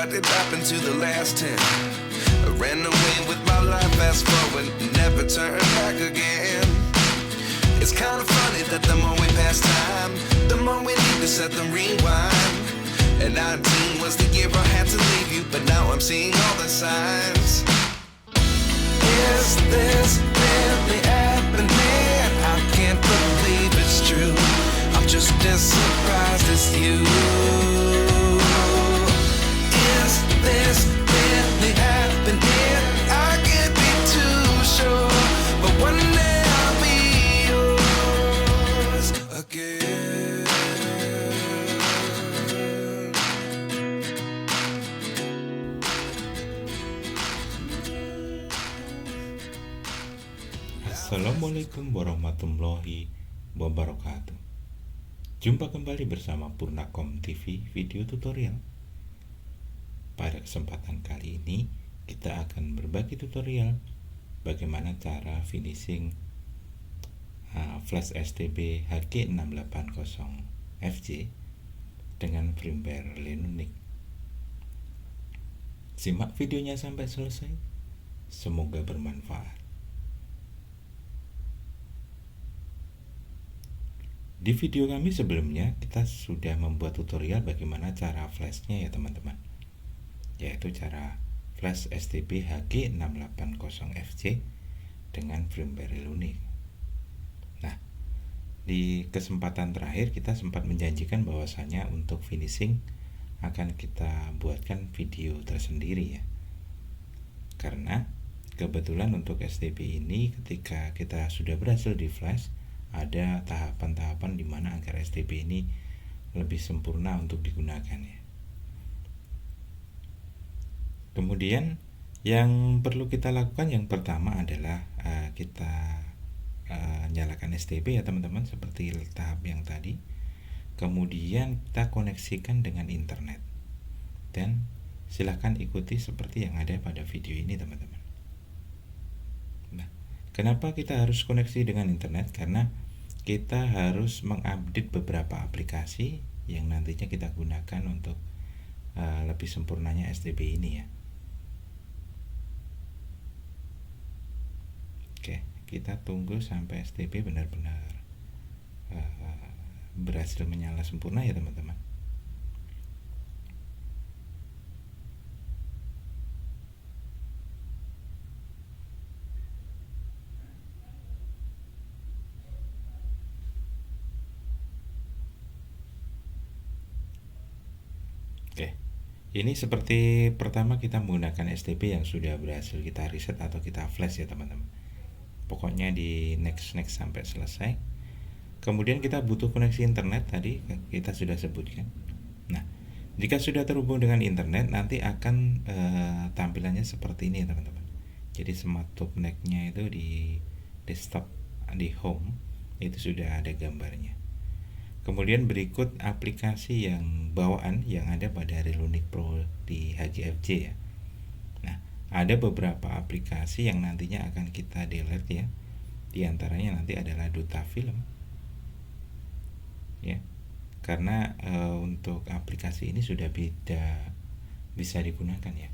what did happen to the last 10? I ran away with my life, fast forward, never turn back again. It's kind of funny that the more we pass time, the more we need to set the rewind. And 19 was the year I had to leave you, but now I'm seeing all the signs. Is this really happening? I can't believe it's true. I'm just as surprised as you. Is this really happening? I can't be too sure, but one day I'll be yours again. Assalamualaikum warahmatullahi wabarakatuh. Jumpa kembali bersama Purnakom TV video tutorial. Pada kesempatan kali ini kita akan berbagi tutorial bagaimana cara finishing flash STB HG680FJ dengan firmware Linux. Simak videonya sampai selesai. Semoga bermanfaat. Di video kami sebelumnya kita sudah membuat tutorial bagaimana cara flashnya ya teman-teman, yaitu cara flash STB HG680FJ dengan firmware Linux. Nah, di kesempatan terakhir kita sempat menjanjikan bahwasanya untuk finishing akan kita buatkan video tersendiri ya, karena kebetulan untuk STB ini ketika kita sudah berhasil di flash, ada tahapan-tahapan di mana agar STB ini lebih sempurna untuk digunakan ya. Kemudian yang perlu kita lakukan yang pertama adalah kita nyalakan STB ya teman-teman, seperti tahap yang tadi. Kemudian kita koneksikan dengan internet, dan silahkan ikuti seperti yang ada pada video ini teman-teman. Nah, kenapa kita harus koneksi dengan internet? Karena kita harus mengupdate beberapa aplikasi yang nantinya kita gunakan untuk lebih sempurnanya STB ini ya. Oke, kita tunggu sampai STB benar-benar berhasil menyala sempurna ya teman-teman. Oke, ini seperti pertama kita menggunakan STB yang sudah berhasil kita reset atau kita flash ya teman-teman. Pokoknya di next sampai selesai. Kemudian kita butuh koneksi internet, tadi kita sudah sebutkan. Nah, jika sudah terhubung dengan internet, nanti akan tampilannya seperti ini ya teman-teman. Jadi smart top neck-nya itu di desktop, di home itu sudah ada gambarnya. Kemudian berikut aplikasi yang bawaan yang ada pada Linux Pro di HGFJ ya. Nah, ada beberapa aplikasi yang nantinya akan kita delete ya. Di antaranya nanti adalah Duta Film. Ya. Karena untuk aplikasi ini sudah bisa digunakan ya.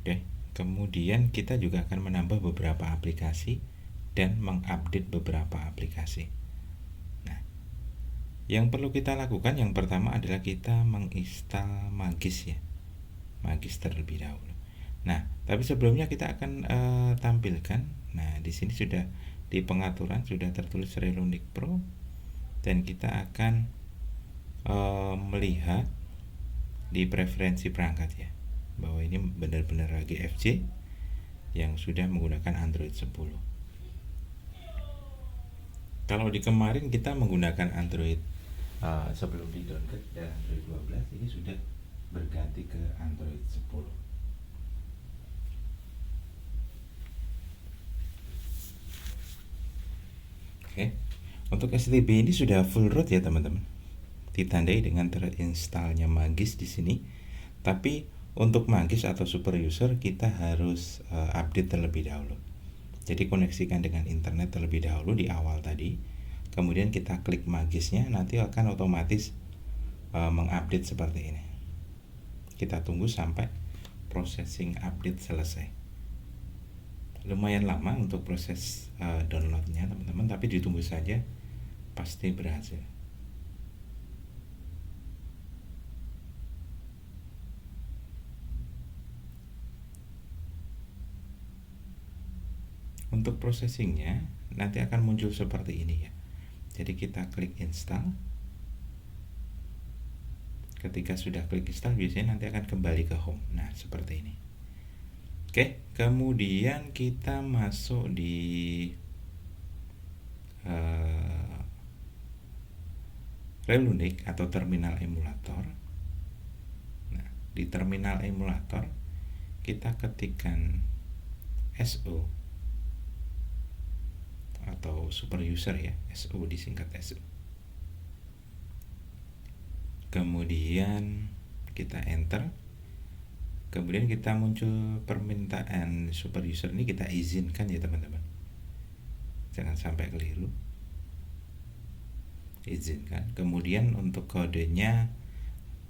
Oke, kemudian kita juga akan menambah beberapa aplikasi dan mengupdate beberapa aplikasi. Nah, yang perlu kita lakukan yang pertama adalah kita menginstal Magis ya, Magis terlebih dahulu. Nah, tapi sebelumnya kita akan tampilkan. Nah, di sini sudah di pengaturan sudah tertulis Linux Pro, dan kita akan melihat di preferensi perangkat ya, bahwa ini benar-benar HGFJ yang sudah menggunakan Android 10. Kalau di kemarin kita menggunakan Android sebelum di downgrade dan Android 12, ini sudah berganti ke Android 10. Oke, untuk STB ini sudah full root ya teman-teman, ditandai dengan terinstallnya Magis di sini. Tapi untuk Magis atau super user kita harus update terlebih dahulu. Jadi koneksikan dengan internet terlebih dahulu di awal tadi. Kemudian kita klik Magisnya, nanti akan otomatis mengupdate seperti ini. Kita tunggu sampai processing update selesai. Lumayan lama untuk proses downloadnya teman-teman, tapi ditunggu saja, pasti berhasil. Untuk processingnya nanti akan muncul seperti ini ya. Jadi kita klik install. Ketika sudah klik install, biasanya nanti akan kembali ke home. Nah, seperti ini. Oke, kemudian kita masuk di Relunic atau terminal emulator. Nah, di terminal emulator kita ketikkan SO atau super user ya, SO disingkat SO. Kemudian kita enter. Kemudian kita muncul permintaan super user ini, kita izinkan ya teman-teman. Jangan sampai keliru. Izinkan. Kemudian untuk kodenya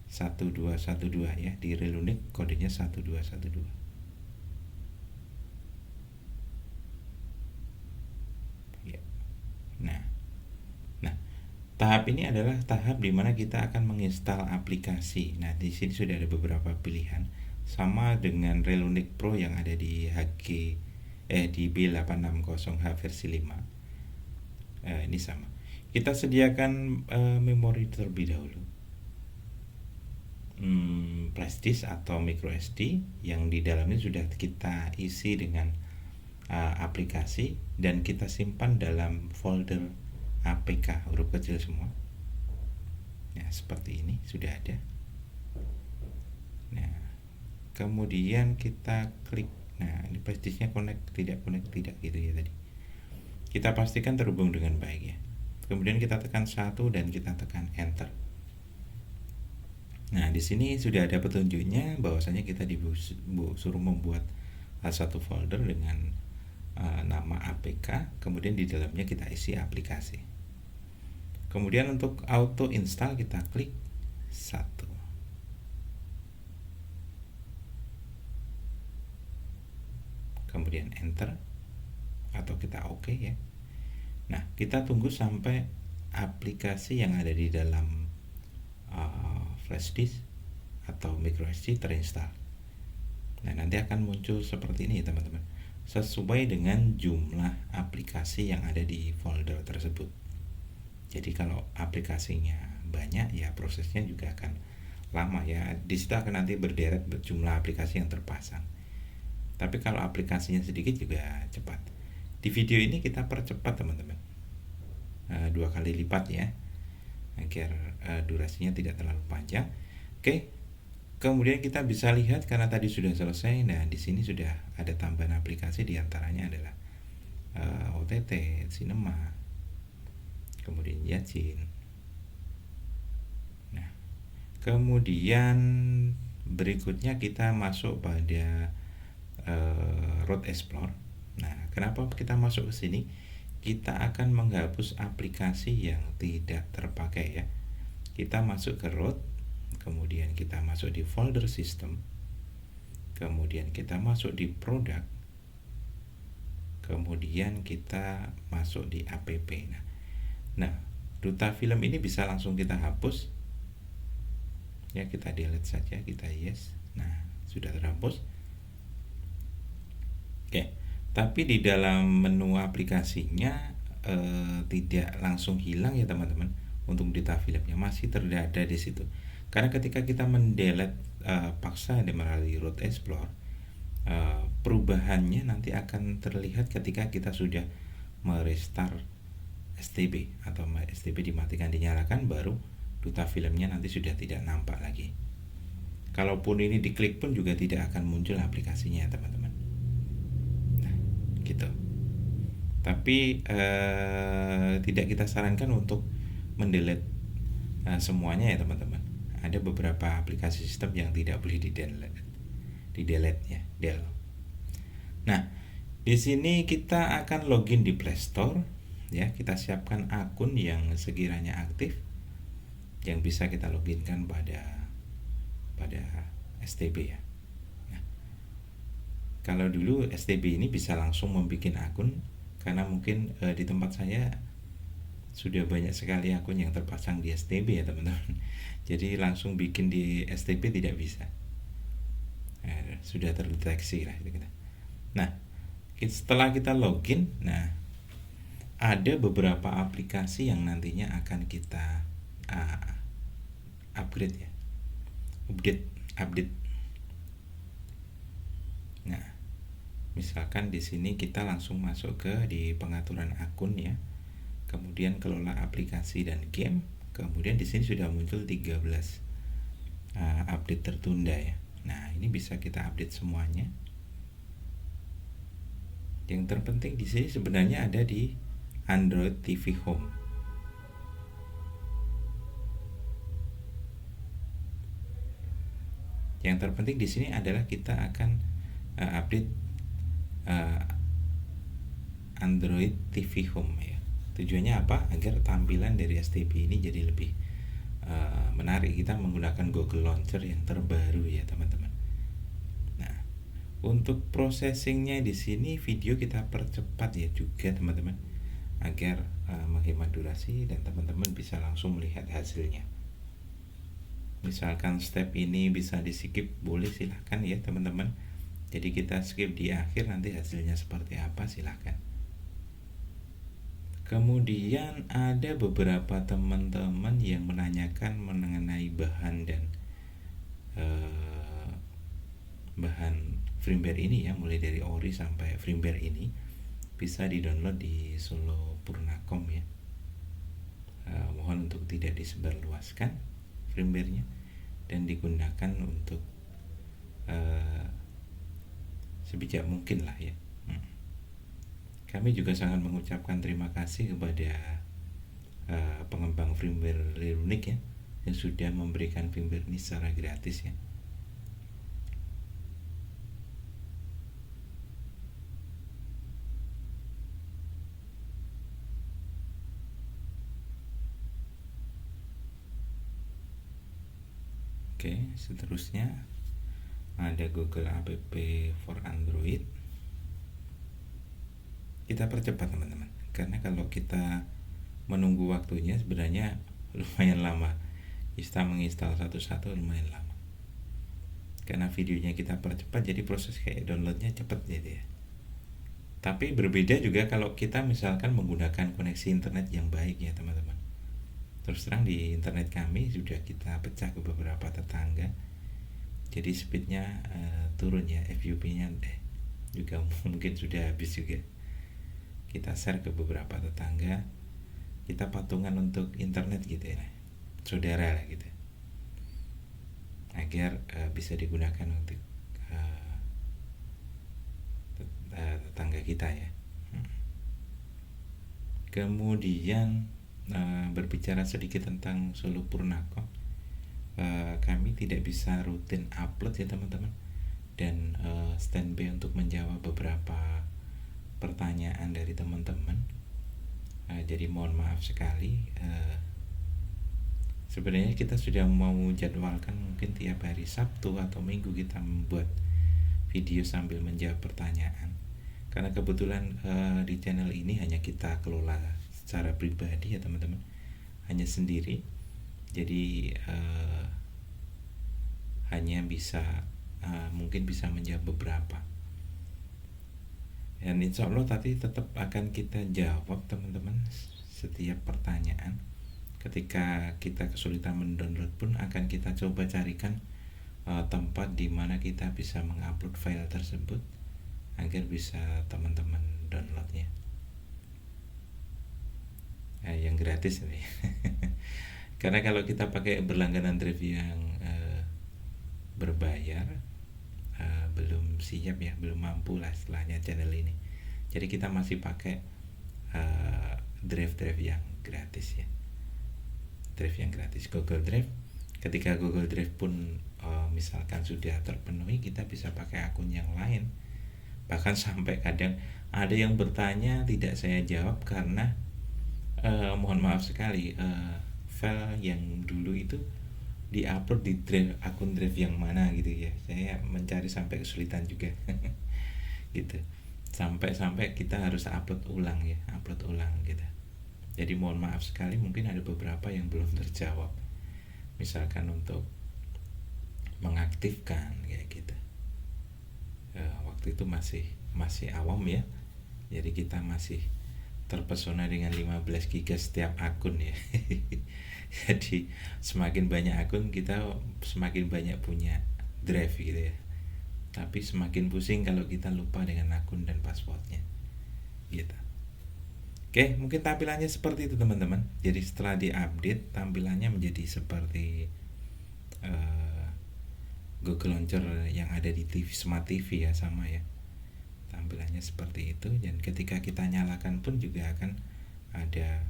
1212 ya, di Relunic kodenya 1212. Nah, tahap ini adalah tahap di mana kita akan menginstal aplikasi. Nah, di sini sudah ada beberapa pilihan, sama dengan Relunic Pro yang ada di di B860H versi 5. Ini sama. Kita sediakan memori terlebih dahulu. Flash disk atau micro SD yang di dalamnya sudah kita isi dengan aplikasi dan kita simpan dalam folder APK huruf kecil semua. Nah, seperti ini sudah ada. Nah, kemudian kita klik. Nah, ini flash disknya connect tidak gitu ya tadi. Kita pastikan terhubung dengan baik ya. Kemudian kita tekan 1 dan kita tekan enter. Nah, di sini sudah ada petunjuknya bahwasanya kita disuruh membuat satu folder dengan nama APK, kemudian di dalamnya kita isi aplikasi. Kemudian untuk auto install kita klik 1. Kemudian enter atau kita oke ya. Nah, kita tunggu sampai aplikasi yang ada di dalam flash disk atau micro SD terinstall. Nah, nanti akan muncul seperti ini ya teman-teman, sesuai dengan jumlah aplikasi yang ada di folder tersebut. Jadi kalau aplikasinya banyak ya prosesnya juga akan lama ya. Di situ akan nanti berderet jumlah aplikasi yang terpasang. Tapi kalau aplikasinya sedikit juga cepat. Di video ini kita percepat teman-teman, 2 kali lipat ya, agar durasinya tidak terlalu panjang. Oke. Kemudian kita bisa lihat karena tadi sudah selesai. Nah, di sini sudah ada tambahan aplikasi, diantaranya adalah OTT, Cinema, kemudian Yacin. Nah, kemudian berikutnya kita masuk pada Root Explore. Nah, kenapa kita masuk ke sini? Kita akan menghapus aplikasi yang tidak terpakai ya. Kita masuk ke Root. Kemudian kita masuk di folder system, kemudian kita masuk di product, kemudian kita masuk di app. Nah, duta film ini bisa langsung kita hapus ya, kita delete saja, kita yes. Nah, sudah terhapus. Oke, tapi di dalam menu aplikasinya tidak langsung hilang ya teman-teman. Untuk duta filmnya masih terada di situ. Karena ketika kita mendelete paksa melalui Root Explore, perubahannya nanti akan terlihat ketika kita sudah merestart STB atau STB dimatikan dinyalakan, baru duta filmnya nanti sudah tidak nampak lagi. Kalaupun ini diklik pun juga tidak akan muncul aplikasinya teman-teman. Nah, gitu. Tapi tidak kita sarankan untuk mendelete semuanya ya teman-teman. Ada beberapa aplikasi sistem yang tidak boleh di-delete ya, del. Nah, di sini kita akan login di Play Store ya, kita siapkan akun yang sekiranya aktif. yang bisa kita loginkan pada STB ya. Nah, kalau dulu STB ini bisa langsung membuat akun, karena mungkin di tempat saya sudah banyak sekali akun yang terpasang di STB ya teman-teman. Jadi langsung bikin di STB tidak bisa. Nah, sudah terdeteksi lah gitu. Nah, setelah kita login, nah ada beberapa aplikasi yang nantinya akan kita upgrade ya, update. Nah, misalkan di sini kita langsung masuk ke di pengaturan akun ya, kemudian kelola aplikasi dan game, kemudian di sini sudah muncul 13 update tertunda ya. Nah, ini bisa kita update semuanya. Yang terpenting di sini sebenarnya ada di Android TV Home. Yang terpenting di sini adalah kita akan update Android TV Home ya. Tujuannya apa? Agar tampilan dari STB ini jadi lebih menarik. Kita menggunakan Google Launcher yang terbaru ya teman-teman. Nah, untuk processingnya di sini video kita percepat ya juga teman-teman, agar menghemat durasi dan teman-teman bisa langsung melihat hasilnya. Misalkan step ini bisa di skip, boleh silahkan ya teman-teman. Jadi kita skip di akhir, nanti hasilnya seperti apa silahkan. Kemudian ada beberapa teman-teman yang menanyakan mengenai bahan dan bahan firmware ini ya, mulai dari ori sampai firmware ini bisa di-download di Solo Purnacom ya. Mohon untuk tidak disebarluaskan firmware-nya dan digunakan untuk sebijak mungkin lah ya. Kami juga sangat mengucapkan terima kasih kepada pengembang firmware Rerunic ya, yang sudah memberikan firmware ini secara gratis ya. Oke, seterusnya ada Google App for Android. Kita percepat teman-teman, karena kalau kita menunggu waktunya sebenarnya lumayan lama. Kita menginstal satu-satu lumayan lama. Karena videonya kita percepat, jadi proses kayak downloadnya cepat jadi ya. Tapi berbeda juga kalau kita misalkan menggunakan koneksi internet yang baik ya teman-teman. Terus terang di internet kami sudah kita pecah ke beberapa tetangga, jadi speednya turun ya, FUP-nya juga mungkin sudah habis juga. Kita share ke beberapa tetangga, kita patungan untuk internet gitu ya, saudara lah gitu, agar bisa digunakan untuk tetangga kita ya. Kemudian berbicara sedikit tentang Solo Purnacom, kami tidak bisa rutin upload ya teman-teman, dan standby untuk menjawab beberapa pertanyaan dari teman-teman. Jadi mohon maaf sekali. Sebenarnya kita sudah mau jadwalkan mungkin tiap hari Sabtu atau Minggu kita membuat video sambil menjawab pertanyaan, karena kebetulan di channel ini hanya kita kelola secara pribadi ya teman-teman, hanya sendiri. Jadi hanya bisa mungkin bisa menjawab beberapa, dan insya Allah tadi tetap akan kita jawab teman-teman setiap pertanyaan. Ketika kita kesulitan mendownload pun akan kita coba carikan tempat di mana kita bisa mengupload file tersebut agar bisa teman-teman downloadnya. Yang gratis ini. Karena kalau kita pakai berlangganan drive yang berbayar, belum siap ya, belum mampu lah istilahnya channel ini. Jadi kita masih pakai drive yang gratis ya, drive yang gratis Google Drive. Ketika Google Drive pun misalkan sudah terpenuhi, kita bisa pakai akun yang lain. Bahkan sampai kadang ada yang bertanya tidak saya jawab karena mohon maaf sekali, file yang dulu itu diupload di drive, akun drive yang mana gitu ya. Saya mencari sampai kesulitan juga gitu, sampai kita harus upload ulang gitu. Jadi mohon maaf sekali, mungkin ada beberapa yang belum terjawab, misalkan untuk mengaktifkan kayak gitu. Waktu itu masih awam ya, jadi kita masih terpesona dengan 15 GB setiap akun ya. Jadi semakin banyak akun, kita semakin banyak punya drive gitu ya, tapi semakin pusing kalau kita lupa dengan akun dan passwordnya gitu. Oke, mungkin tampilannya seperti itu teman-teman. Jadi setelah diupdate, tampilannya menjadi seperti Google Launcher yang ada di TV, Smart TV ya, sama ya. Tampilannya seperti itu, dan ketika kita nyalakan pun juga akan ada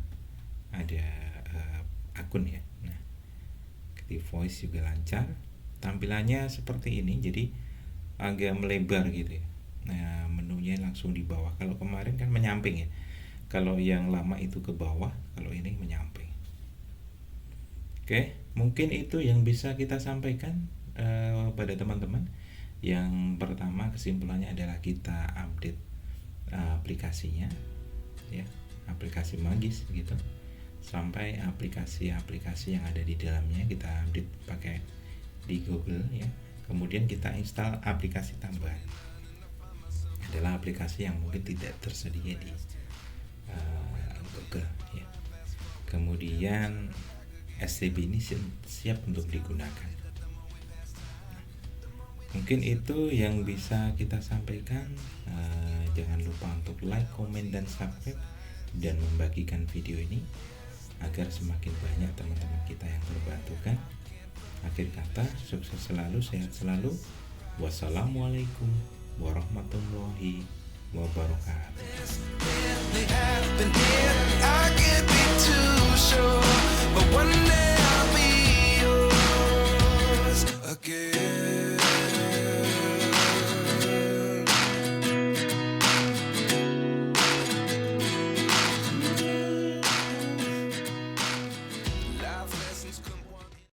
akun ya. Nah, di voice juga lancar. Tampilannya seperti ini, jadi agak melebar gitu ya. Nah, menunya langsung di bawah. Kalau kemarin kan menyamping ya. Kalau yang lama itu ke bawah, kalau ini menyamping. Oke, mungkin itu yang bisa kita sampaikan pada teman-teman. Yang pertama, kesimpulannya adalah kita update aplikasinya ya, aplikasi Magis gitu, sampai aplikasi-aplikasi yang ada di dalamnya kita update pakai di Google ya. Kemudian kita install aplikasi tambahan, adalah aplikasi yang mungkin tidak tersedia di Google ya. Kemudian STB ini siap untuk digunakan. Mungkin itu yang bisa kita sampaikan. Jangan lupa untuk like, komen, dan subscribe, dan membagikan video ini agar semakin banyak teman-teman kita yang terbantukan. Akhir kata, sukses selalu, sehat selalu. Wassalamualaikum warahmatullahi wabarakatuh.